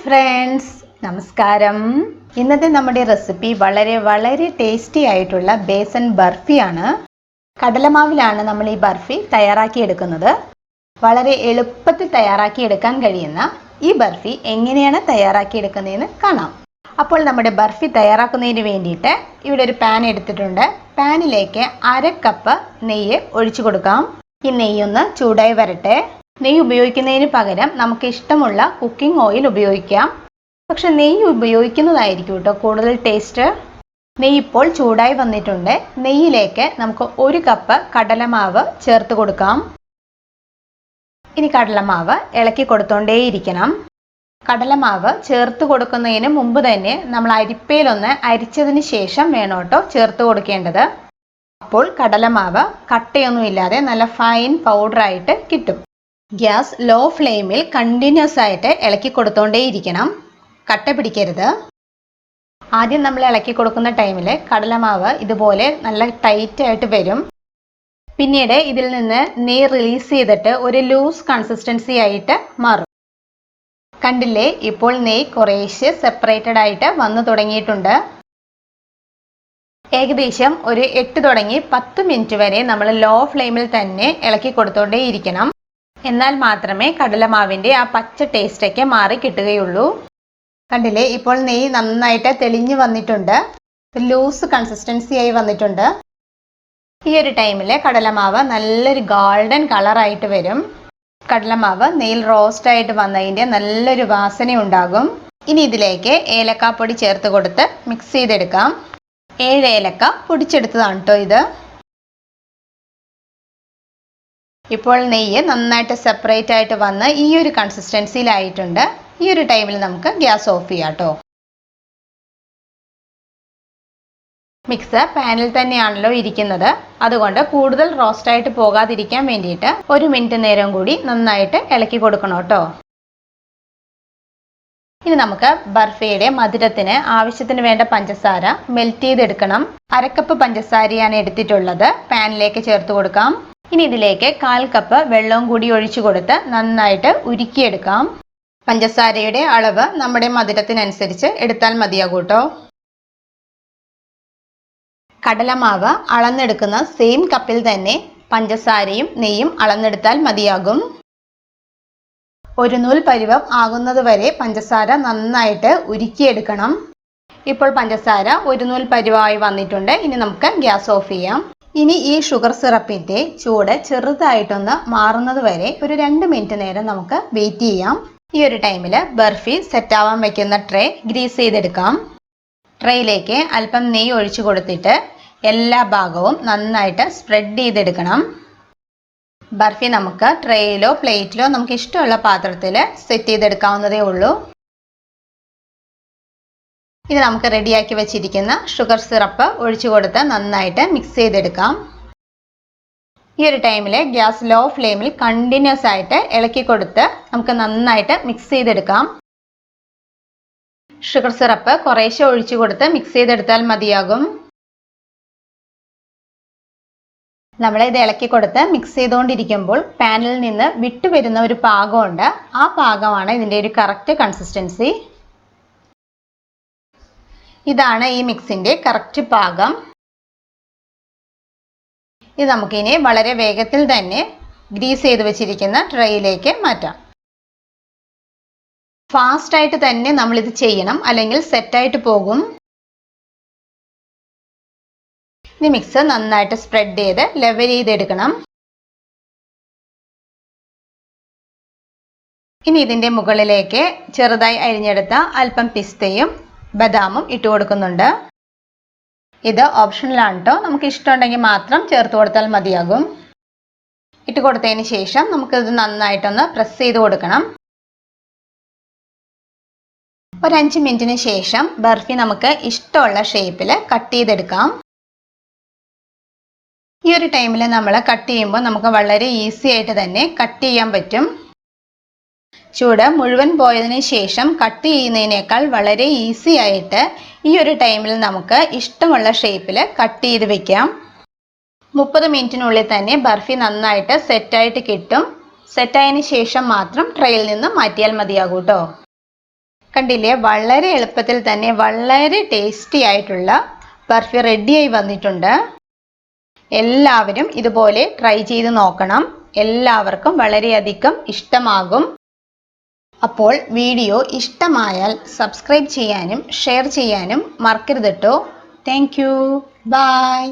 Friends, നമസ്കാരം. ഇന്നത്തെ നമ്മുടെ റെസിപ്പി വളരെ ടേസ്റ്റി ആയിട്ടുള്ള ബേസൻ ബർഫിയാണ്. കടലമാവിലാണ് നമ്മൾ ഈ ബർഫി തയ്യാറാക്കിയെടുക്കുന്നത്. വളരെ എളുപ്പത്തിൽ തയ്യാറാക്കിയെടുക്കാൻ കഴിയുന്ന ഈ ബർഫി എങ്ങനെയാണ് തയ്യാറാക്കിയെടുക്കുന്നതെന്ന് കാണാം. അപ്പോൾ നമ്മുടെ ബർഫി തയ്യാറാക്കുന്നതിന് വേണ്ടിയിട്ട് ഇവിടെ ഒരു പാൻ എടുത്തിട്ടുണ്ട്. പാനിലേക്ക് 1/2 കപ്പ് നെയ്യ് ഒഴിച്ചു കൊടുക്കാം. ഈ നെയ്യൊന്ന് ചൂടായി വരട്ടെ. നെയ്യ് ഉപയോഗിക്കുന്നതിന് പകരം നമുക്ക് ഇഷ്ടമുള്ള കുക്കിംഗ് ഓയിൽ ഉപയോഗിക്കാം. പക്ഷെ നെയ്യ് ഉപയോഗിക്കുന്നതായിരിക്കും കേട്ടോ കൂടുതൽ ടേസ്റ്റ്. നെയ്യ് ഇപ്പോൾ ചൂടായി വന്നിട്ടുണ്ട്. നെയ്യിലേക്ക് നമുക്ക് 1 കപ്പ് കടലമാവ് ചേർത്ത് കൊടുക്കാം. ഇനി കടലമാവ് ഇളക്കി കൊടുത്തോണ്ടേയിരിക്കണം. കടലമാവ് ചേർത്ത് കൊടുക്കുന്നതിന് മുമ്പ് തന്നെ നമ്മൾ അരിപ്പയിലൊന്ന് അരിച്ചതിന് ശേഷം വേണം കേട്ടോ ചേർത്ത് കൊടുക്കേണ്ടത്. അപ്പോൾ കടലമാവ് കട്ടയൊന്നുമില്ലാതെ നല്ല ഫൈൻ പൗഡറായിട്ട് കിട്ടും. ഗ്യാസ് ലോ ഫ്ലെയിമിൽ കണ്ടിന്യൂസ് ആയിട്ട് ഇളക്കി കൊടുത്തോണ്ടേയിരിക്കണം. കട്ട പിടിക്കരുത്. ആദ്യം നമ്മൾ ഇളക്കി കൊടുക്കുന്ന ടൈമിൽ കടലമാവ് ഇതുപോലെ നല്ല ടൈറ്റ് ആയിട്ട് വരും. പിന്നീട് ഇതിൽ നിന്ന് നെയ്യ് റിലീസ് ചെയ്തിട്ട് ഒരു ലൂസ് കൺസിസ്റ്റൻസി ആയിട്ട് മാറും. കണ്ടില്ലേ, ഇപ്പോൾ നെയ്യ് കുറേശ്ശെ സെപ്പറേറ്റഡ് ആയിട്ട് വന്നു തുടങ്ങിയിട്ടുണ്ട്. ഏകദേശം ഒരു 8 തുടങ്ങി 10 മിനിറ്റ് വരെ നമ്മൾ ലോ ഫ്ലെയിമിൽ തന്നെ ഇളക്കി കൊടുത്തോണ്ടേയിരിക്കണം. എന്നാൽ മാത്രമേ കടലമാവിൻ്റെ ആ പച്ച ടേസ്റ്റൊക്കെ മാറി കിട്ടുകയുള്ളൂ. കണ്ടില്ലേ, ഇപ്പോൾ നെയ്യ് നന്നായിട്ട് തെളിഞ്ഞു വന്നിട്ടുണ്ട്. ലൂസ് കൺസിസ്റ്റൻസി ആയി വന്നിട്ടുണ്ട്. ഈ ഒരു ടൈമിൽ കടലമാവ് നല്ലൊരു ഗോൾഡൻ കളറായിട്ട് വരും. കടലമാവ് നെയ്യിൽ റോസ്റ്റായിട്ട് വന്നതിൻ്റെ നല്ലൊരു വാസന ഉണ്ടാകും. ഇനി ഇതിലേക്ക് ഏലക്കാപ്പൊടി ചേർത്ത് കൊടുത്ത് മിക്സ് ചെയ്തെടുക്കാം. 7 ഏലക്ക പൊടിച്ചെടുത്തതാണ് കേട്ടോ ഇത്. ഇപ്പോൾ നെയ്യ് നന്നായിട്ട് സെപ്പറേറ്റ് ആയിട്ട് വന്ന് ഈ ഒരു കൺസിസ്റ്റൻസിയിലായിട്ടുണ്ട്. ഈ ഒരു ടൈമിൽ നമുക്ക് ഗ്യാസ് ഓഫ് ചെയ്യാം കേട്ടോ. മിക്സ് പാനിൽ തന്നെയാണല്ലോ ഇരിക്കുന്നത്. അതുകൊണ്ട് കൂടുതൽ റോസ്റ്റായിട്ട് പോകാതിരിക്കാൻ വേണ്ടിയിട്ട് 1 മിനിറ്റ് നേരം കൂടി നന്നായിട്ട് ഇളക്കി കൊടുക്കണം കേട്ടോ. ഇനി നമുക്ക് ബർഫിയുടെ മധുരത്തിന് ആവശ്യത്തിന് വേണ്ട പഞ്ചസാര മെൽറ്റ് ചെയ്തെടുക്കണം. 1/2 കപ്പ് പഞ്ചസാരയാണ് എടുത്തിട്ടുള്ളത്. പാനിലേക്ക് ചേർത്ത് കൊടുക്കാം. ഇനി ഇതിലേക്ക് 1/4 കപ്പ് വെള്ളവും കൂടി ഒഴിച്ചു കൊടുത്ത് നന്നായിട്ട് ഉരുക്കിയെടുക്കാം. പഞ്ചസാരയുടെ അളവ് നമ്മുടെ മധുരത്തിനനുസരിച്ച് എടുത്താൽ മതിയാകും കേട്ടോ. കടലമാവ് അളന്നെടുക്കുന്ന സെയിം കപ്പിൽ തന്നെ പഞ്ചസാരയും നെയ്യും അളന്നെടുത്താൽ മതിയാകും. ഒരു നൂൽ പരുവം ആകുന്നത് വരെ പഞ്ചസാര നന്നായിട്ട് ഉരുക്കിയെടുക്കണം. ഇപ്പോൾ പഞ്ചസാര ഒരു നൂൽ പരുവമായി വന്നിട്ടുണ്ട്. ഇനി നമുക്ക് ഗ്യാസ് ഓഫ് ചെയ്യാം. ഇനി ഈ ഷുഗർ സിറപ്പിൻ്റെ ചൂട് ചെറുതായിട്ടൊന്ന് മാറുന്നത് വരെ ഒരു 2 മിനിറ്റ് നേരം നമുക്ക് വെയിറ്റ് ചെയ്യാം. ഈ ഒരു ടൈമിൽ ബർഫി സെറ്റാവാൻ വയ്ക്കുന്ന ട്രേ ഗ്രീസ് ചെയ്തെടുക്കാം. ട്രേയിലേക്ക് അല്പം നെയ്യ് ഒഴിച്ചു കൊടുത്തിട്ട് എല്ലാ ഭാഗവും നന്നായിട്ട് സ്പ്രെഡ് ചെയ്തെടുക്കണം. ബർഫി നമുക്ക് ട്രേയിലോ പ്ലേറ്റിലോ നമുക്ക് ഇഷ്ടമുള്ള പാത്രത്തിൽ സെറ്റ് ചെയ്തെടുക്കാവുന്നതേ ഉള്ളൂ. ഇത് നമുക്ക് റെഡിയാക്കി വെച്ചിരിക്കുന്ന ഷുഗർ സിറപ്പ് ഒഴിച്ചു കൊടുത്ത് നന്നായിട്ട് മിക്സ് ചെയ്തെടുക്കാം. ഈ ഒരു ടൈമിൽ ഗ്യാസ് ലോ ഫ്ലെയിമിൽ കണ്ടിന്യൂസ് ആയിട്ട് ഇളക്കി കൊടുത്ത് നമുക്ക് നന്നായിട്ട് മിക്സ് ചെയ്തെടുക്കാം. ഷുഗർ സിറപ്പ് കുറേശ്ശെ ഒഴിച്ചു കൊടുത്ത് മിക്സ് ചെയ്തെടുത്താൽ മതിയാകും. നമ്മളിത് ഇളക്കി കൊടുത്ത് മിക്സ് ചെയ്തുകൊണ്ടിരിക്കുമ്പോൾ പാനിൽ നിന്ന് വിട്ടുവരുന്ന ഒരു പാകമുണ്ട്. ആ പാകമാണ് ഇതിൻ്റെ ഒരു കറക്റ്റ് കൺസിസ്റ്റൻസി. ഇതാണ് ഈ മിക്സിൻ്റെ കറക്റ്റ് പാകം. ഇത് നമുക്കിനി വളരെ വേഗത്തിൽ തന്നെ ഗ്രീസ് ചെയ്ത് വെച്ചിരിക്കുന്ന ട്രേയിലേക്ക് മാറ്റാം. ഫാസ്റ്റായിട്ട് തന്നെ നമ്മളിത് ചെയ്യണം, അല്ലെങ്കിൽ സെറ്റായിട്ട് പോകും. ഈ മിക്സ് നന്നായിട്ട് സ്പ്രെഡ് ചെയ്ത് ലെവൽ ചെയ്തെടുക്കണം. ഇനി ഇതിൻ്റെ മുകളിലേക്ക് ചെറുതായി അരിഞ്ഞെടുത്ത അല്പം പിസ്തയും ബദാമും ഇട്ട് കൊടുക്കുന്നുണ്ട്. ഇത് ഓപ്ഷണലാണ് കേട്ടോ. നമുക്ക് ഇഷ്ടമുണ്ടെങ്കിൽ മാത്രം ചേർത്ത് കൊടുത്താൽ മതിയാകും. ഇട്ട് കൊടുത്തതിന് ശേഷം നമുക്കിത് നന്നായിട്ടൊന്ന് പ്രസ് ചെയ്ത് കൊടുക്കണം. ഒരു 5 മിനിറ്റിന് ശേഷം ബർഫി നമുക്ക് ഇഷ്ടമുള്ള ഷേപ്പിൽ കട്ട് ചെയ്തെടുക്കാം. ഈ ഒരു ടൈമിൽ നമ്മൾ കട്ട് ചെയ്യുമ്പോൾ നമുക്ക് വളരെ ഈസി ആയിട്ട് തന്നെ കട്ട് ചെയ്യാൻ പറ്റും. ചൂട് മുഴുവൻ പോയതിന് ശേഷം കട്ട് ചെയ്യുന്നതിനേക്കാൾ വളരെ ഈസി ആയിട്ട് ഈ ഒരു ടൈമിൽ നമുക്ക് ഇഷ്ടമുള്ള ഷേപ്പിൽ കട്ട് ചെയ്ത് വെക്കാം. 30 മിനിറ്റിനുള്ളിൽ തന്നെ ബർഫി നന്നായിട്ട് സെറ്റായിട്ട് കിട്ടും. സെറ്റായതിനു ശേഷം മാത്രം ട്രേയിൽ നിന്ന് മാറ്റിയാൽ മതിയാകും കേട്ടോ. കണ്ടില്ലേ, വളരെ എളുപ്പത്തിൽ തന്നെ വളരെ ടേസ്റ്റി ആയിട്ടുള്ള ബർഫി റെഡിയായി വന്നിട്ടുണ്ട്. എല്ലാവരും ഇതുപോലെ ട്രൈ ചെയ്ത് നോക്കണം. എല്ലാവർക്കും വളരെയധികം ഇഷ്ടമാകും. അപ്പോൾ വീഡിയോ ഇഷ്ടമായാൽ സബ്സ്ക്രൈബ് ചെയ്യാനും ഷെയർ ചെയ്യാനും മറക്കരുത് കേട്ടോ. Thank you. ബൈ.